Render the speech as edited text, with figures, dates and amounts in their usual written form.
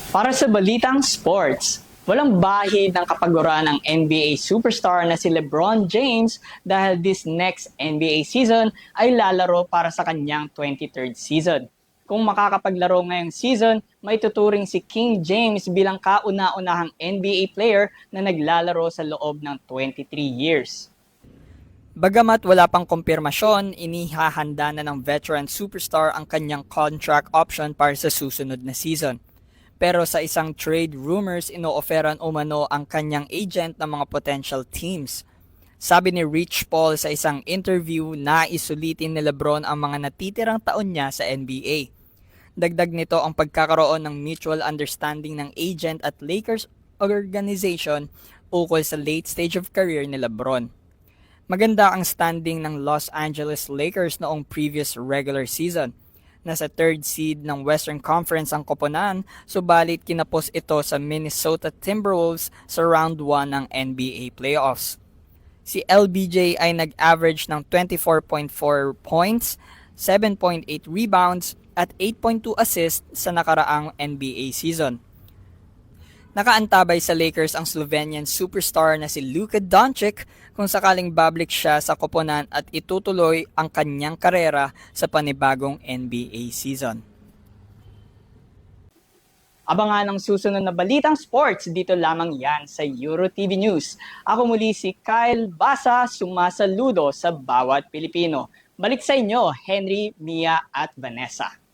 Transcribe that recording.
Para sa balitang sports, walang bahid ng kapagura ng NBA superstar na si LeBron James dahil this next NBA season ay lalaro para sa kanyang 23rd season. Kung makakapaglaro ngayong season, may tuturing si King James bilang kauna-unahang NBA player na naglalaro sa loob ng 23 years. Bagamat wala pang kumpirmasyon, inihahanda na ng veteran superstar ang kanyang contract option para sa susunod na season. Pero sa isang trade rumors, inooferan umano ang kanyang agent ng mga potential teams. Sabi ni Rich Paul sa isang interview na isulitin ni LeBron ang mga natitirang taon niya sa NBA. Dagdag nito ang pagkakaroon ng mutual understanding ng agent at Lakers organization ukol sa late stage of career ni LeBron. Maganda ang standing ng Los Angeles Lakers noong previous regular season. Nasa third seed ng Western Conference ang koponan, subalit kinapos ito sa Minnesota Timberwolves sa round 1 ng NBA playoffs. Si LBJ ay nag-average ng 24.4 points, 7.8 rebounds at 8.2 assists sa nakaraang NBA season. Nakaantabay sa Lakers ang Slovenian superstar na si Luka Doncic kung sakaling babalik siya sa koponan at itutuloy ang kanyang karera sa panibagong NBA season. Abangan ang susunod na balitang sports dito lamang yan sa EuroTV News. Ako muli si Kyle Basa, sumasaludo sa bawat Pilipino. Balik sa inyo, Henry, Mia at Vanessa.